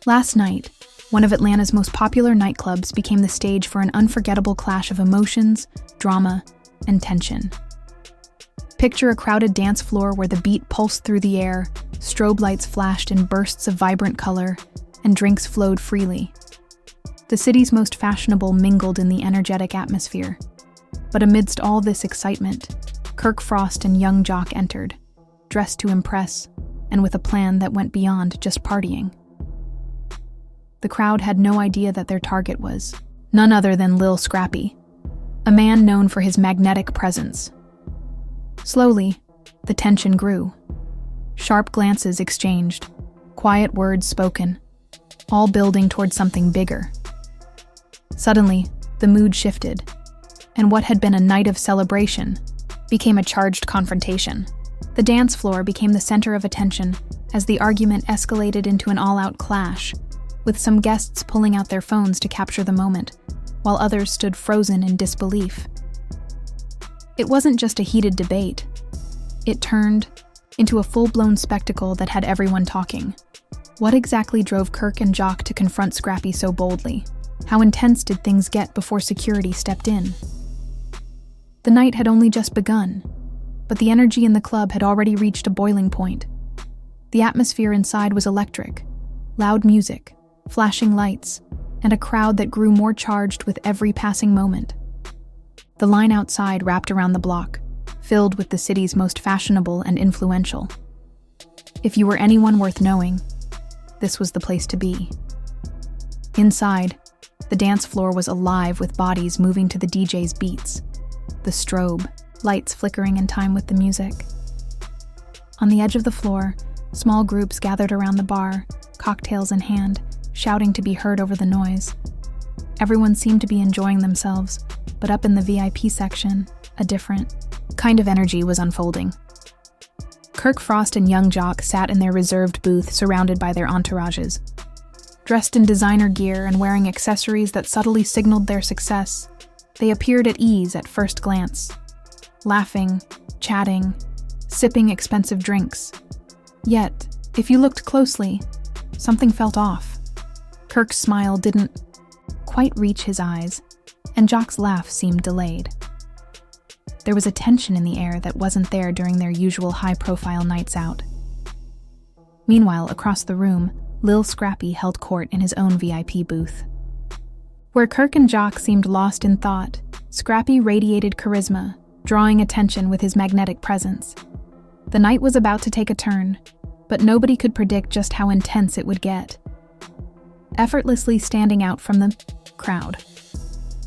Last night, one of Atlanta's most popular nightclubs became the stage for an unforgettable clash of emotions, drama, and tension. Picture a crowded dance floor where the beat pulsed through the air, strobe lights flashed in bursts of vibrant color, and drinks flowed freely. The city's most fashionable mingled in the energetic atmosphere. But amidst all this excitement, Kirk Frost and young Jock entered, dressed to impress, and with a plan that went beyond just partying. The crowd had no idea that their target was none other than Lil Scrappy, a man known for his magnetic presence. Slowly, the tension grew. Sharp glances exchanged, quiet words spoken, all building toward something bigger. Suddenly, the mood shifted, and what had been a night of celebration became a charged confrontation. The dance floor became the center of attention as the argument escalated into an all-out clash, with some guests pulling out their phones to capture the moment, while others stood frozen in disbelief. It wasn't just a heated debate. It turned into a full-blown spectacle that had everyone talking. What exactly drove Kirk and Jock to confront Scrappy so boldly? How intense did things get before security stepped in? The night had only just begun, but the energy in the club had already reached a boiling point. The atmosphere inside was electric, loud music, flashing lights, and a crowd that grew more charged with every passing moment. The line outside wrapped around the block, filled with the city's most fashionable and influential. If you were anyone worth knowing, this was the place to be. Inside, the dance floor was alive with bodies moving to the DJ's beats, the strobe, lights flickering in time with the music. On the edge of the floor, small groups gathered around the bar, cocktails in hand, shouting to be heard over the noise. Everyone seemed to be enjoying themselves, but up in the VIP section, a different kind of energy was unfolding. Kirk Frost and young Jock sat in their reserved booth surrounded by their entourages. Dressed in designer gear and wearing accessories that subtly signaled their success, they appeared at ease at first glance, laughing, chatting, sipping expensive drinks. Yet, if you looked closely, something felt off. Kirk's smile didn't quite reach his eyes, and Jock's laugh seemed delayed. There was a tension in the air that wasn't there during their usual high-profile nights out. Meanwhile, across the room, Lil Scrappy held court in his own VIP booth. Where Kirk and Jock seemed lost in thought, Scrappy radiated charisma, drawing attention with his magnetic presence. The night was about to take a turn, but nobody could predict just how intense it would get. Effortlessly standing out from the crowd,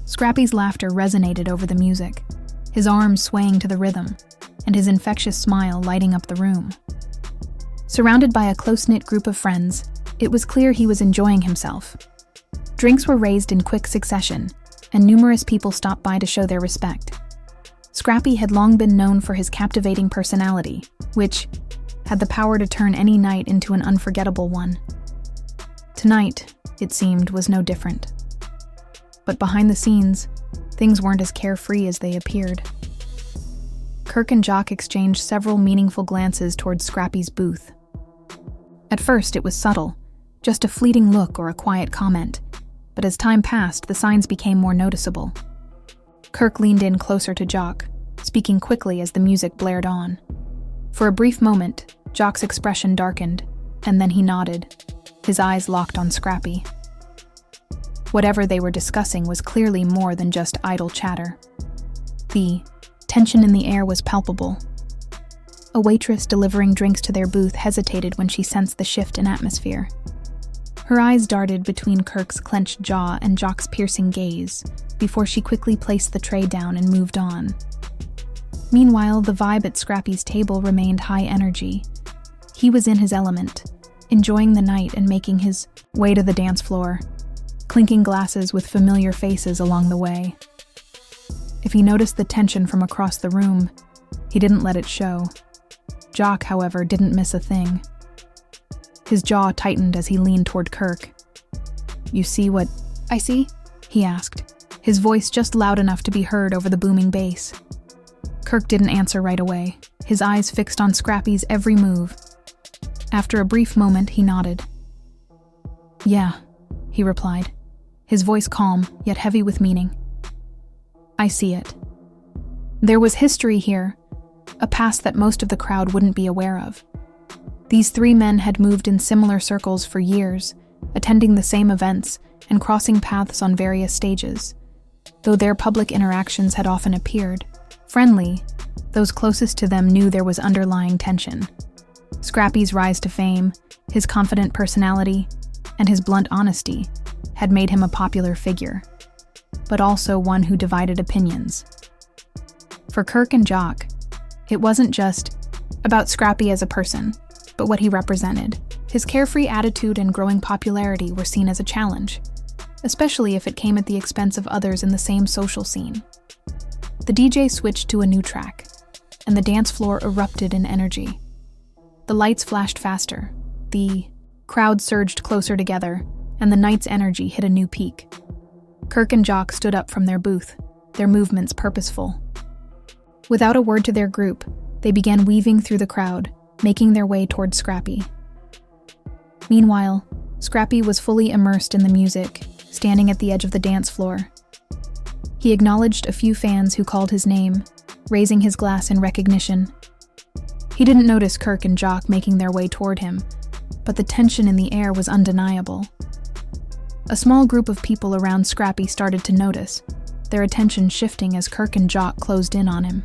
Scrappy's laughter resonated over the music, his arms swaying to the rhythm, and his infectious smile lighting up the room. Surrounded by a close-knit group of friends, it was clear he was enjoying himself. Drinks were raised in quick succession, and numerous people stopped by to show their respect. Scrappy had long been known for his captivating personality, which had the power to turn any night into an unforgettable one. Tonight, it seemed, was no different. But behind the scenes, things weren't as carefree as they appeared. Kirk and Jock exchanged several meaningful glances towards Scrappy's booth. At first, it was subtle, just a fleeting look or a quiet comment, but as time passed, the signs became more noticeable. Kirk leaned in closer to Jock, speaking quickly as the music blared on. For a brief moment, Jock's expression darkened, and then he nodded, his eyes locked on Scrappy. Whatever they were discussing was clearly more than just idle chatter. The tension in the air was palpable. A waitress delivering drinks to their booth hesitated when she sensed the shift in atmosphere. Her eyes darted between Kirk's clenched jaw and Jock's piercing gaze before she quickly placed the tray down and moved on. Meanwhile, the vibe at Scrappy's table remained high energy. He was in his element, enjoying the night and making his way to the dance floor, clinking glasses with familiar faces along the way. If he noticed the tension from across the room, he didn't let it show. Jock, however, didn't miss a thing. His jaw tightened as he leaned toward Kirk. "You see what I see?" he asked, his voice just loud enough to be heard over the booming bass. Kirk didn't answer right away, his eyes fixed on Scrappy's every move. After a brief moment, he nodded. "Yeah," he replied, his voice calm, yet heavy with meaning. "I see it." There was history here, a past that most of the crowd wouldn't be aware of. These three men had moved in similar circles for years, attending the same events and crossing paths on various stages. Though their public interactions had often appeared friendly, those closest to them knew there was underlying tension. Scrappy's rise to fame, his confident personality, and his blunt honesty had made him a popular figure, but also one who divided opinions. For Kirk and Jock, it wasn't just about Scrappy as a person, but what he represented. His carefree attitude and growing popularity were seen as a challenge, especially if it came at the expense of others in the same social scene. The DJ switched to a new track, and the dance floor erupted in energy. The lights flashed faster, the crowd surged closer together, and the night's energy hit a new peak. Kirk and Jock stood up from their booth, their movements purposeful. Without a word to their group, they began weaving through the crowd, making their way toward Scrappy. Meanwhile, Scrappy was fully immersed in the music, standing at the edge of the dance floor. He acknowledged a few fans who called his name, raising his glass in recognition. He didn't notice Kirk and Jock making their way toward him, but the tension in the air was undeniable. A small group of people around Scrappy started to notice, their attention shifting as Kirk and Jock closed in on him.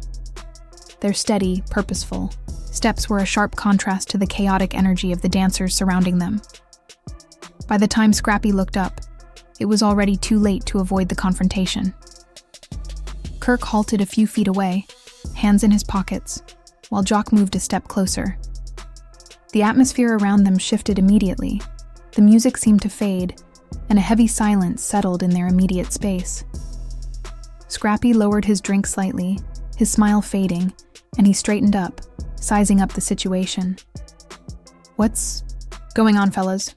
Their steady, purposeful steps were a sharp contrast to the chaotic energy of the dancers surrounding them. By the time Scrappy looked up, it was already too late to avoid the confrontation. Kirk halted a few feet away, hands in his pockets, while Jock moved a step closer. The atmosphere around them shifted immediately. The music seemed to fade, and a heavy silence settled in their immediate space. Scrappy lowered his drink slightly, his smile fading, and he straightened up, sizing up the situation. "What's going on, fellas?"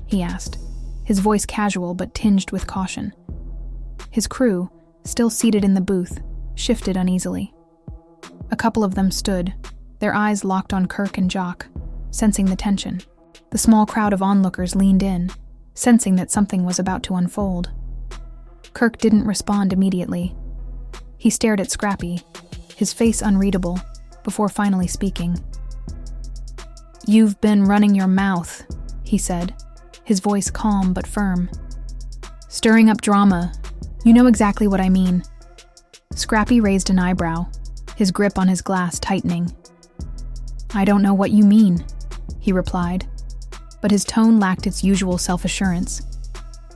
he asked, his voice casual but tinged with caution. His crew, still seated in the booth, shifted uneasily. A couple of them stood, their eyes locked on Kirk and Jock, sensing the tension. The small crowd of onlookers leaned in, sensing that something was about to unfold. Kirk didn't respond immediately. He stared at Scrappy, his face unreadable, before finally speaking. "You've been running your mouth," he said, his voice calm but firm. "Stirring up drama. You know exactly what I mean." Scrappy raised an eyebrow, his grip on his glass tightening. "I don't know what you mean," he replied, but his tone lacked its usual self-assurance.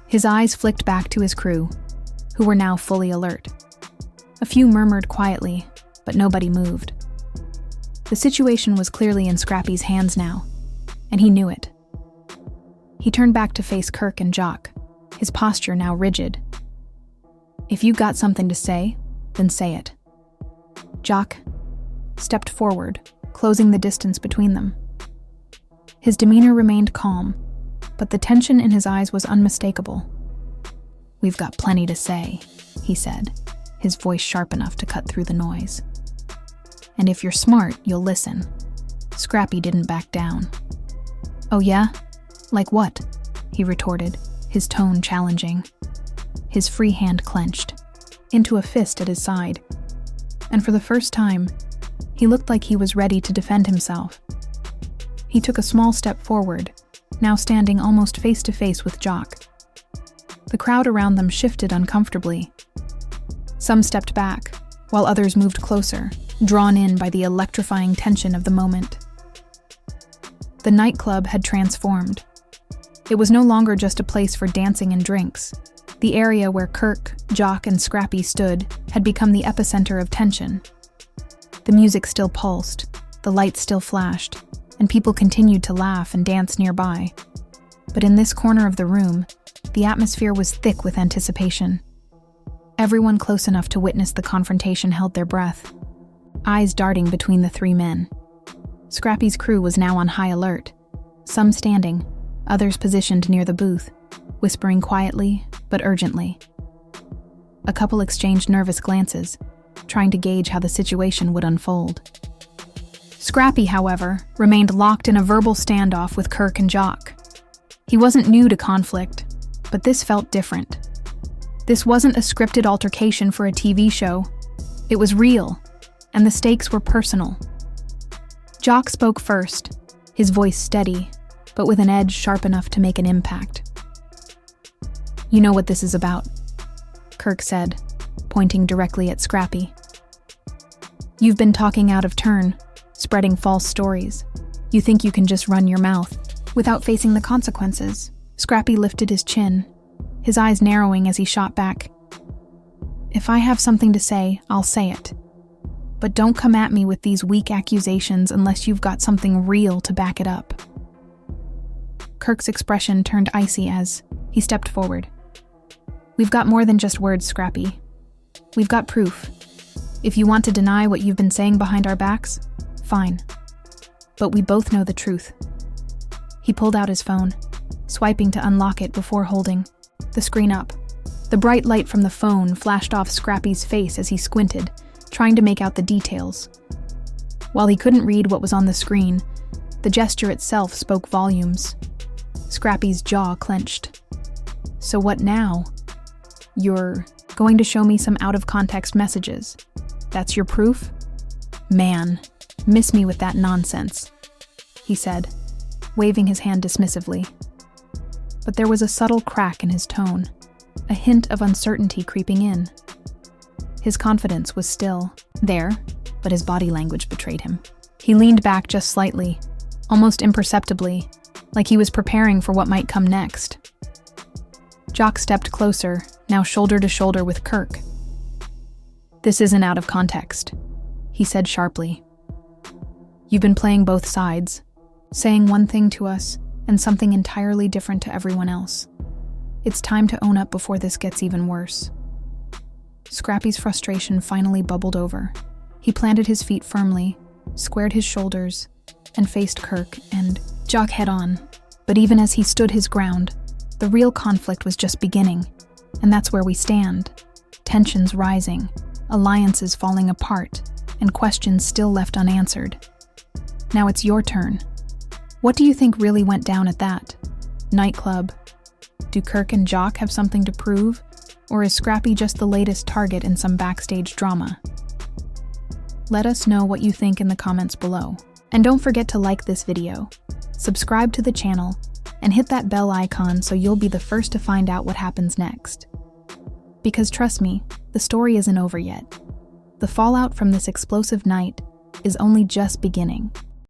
His eyes flicked back to his crew, who were now fully alert. A few murmured quietly, but nobody moved. The situation was clearly in Scrappy's hands now, and he knew it. He turned back to face Kirk and Jock, his posture now rigid. "If you got something to say, then say it." Jock stepped forward, closing the distance between them. His demeanor remained calm, but the tension in his eyes was unmistakable. "We've got plenty to say," he said, his voice sharp enough to cut through the noise. "And if you're smart, you'll listen." Scrappy didn't back down. "Oh yeah? Like what?" he retorted, his tone challenging. His free hand clenched, into a fist at his side, and for the first time, he looked like he was ready to defend himself. He took a small step forward, now standing almost face to face with Jock. The crowd around them shifted uncomfortably. Some stepped back, while others moved closer, drawn in by the electrifying tension of the moment. The nightclub had transformed. It was no longer just a place for dancing and drinks. The area where Kirk, Jock, and Scrappy stood had become the epicenter of tension. The music still pulsed, the lights still flashed, and people continued to laugh and dance nearby. But in this corner of the room, the atmosphere was thick with anticipation. Everyone close enough to witness the confrontation held their breath, eyes darting between the three men. Scrappy's crew was now on high alert, some standing, others positioned near the booth, whispering quietly but urgently. A couple exchanged nervous glances, trying to gauge how the situation would unfold. Scrappy, however, remained locked in a verbal standoff with Kirk and Jock. He wasn't new to conflict, but this felt different. This wasn't a scripted altercation for a TV show. It was real, and the stakes were personal. Jock spoke first, his voice steady, but with an edge sharp enough to make an impact. "You know what this is about," Kirk said, pointing directly at Scrappy. "You've been talking out of turn, spreading false stories. You think you can just run your mouth without facing the consequences." Scrappy lifted his chin, his eyes narrowing as he shot back. "If I have something to say, I'll say it. But don't come at me with these weak accusations unless you've got something real to back it up." Kirk's expression turned icy as he stepped forward. "We've got more than just words, Scrappy. We've got proof. If you want to deny what you've been saying behind our backs, fine. But we both know the truth." He pulled out his phone, swiping to unlock it before holding the screen up. The bright light from the phone flashed off Scrappy's face as he squinted, trying to make out the details. While he couldn't read what was on the screen, the gesture itself spoke volumes. Scrappy's jaw clenched. "So what now? You're going to show me some out-of-context messages? That's your proof? Man, miss me with that nonsense," he said, waving his hand dismissively. But there was a subtle crack in his tone, a hint of uncertainty creeping in. His confidence was still there, but his body language betrayed him. He leaned back just slightly, almost imperceptibly, like he was preparing for what might come next. Jock stepped closer, now shoulder to shoulder with Kirk. "This isn't out of context," he said sharply. "You've been playing both sides, saying one thing to us and something entirely different to everyone else. It's time to own up before this gets even worse." Scrappy's frustration finally bubbled over. He planted his feet firmly, squared his shoulders, and faced Kirk and Jock head-on. But even as he stood his ground, the real conflict was just beginning, and that's where we stand. Tensions rising, alliances falling apart, and questions still left unanswered. Now it's your turn. What do you think really went down at that nightclub? Do Kirk and Jock have something to prove, or is Scrappy just the latest target in some backstage drama? Let us know what you think in the comments below. And don't forget to like this video, subscribe to the channel, and hit that bell icon so you'll be the first to find out what happens next. Because trust me, the story isn't over yet. The fallout from this explosive night is only just beginning.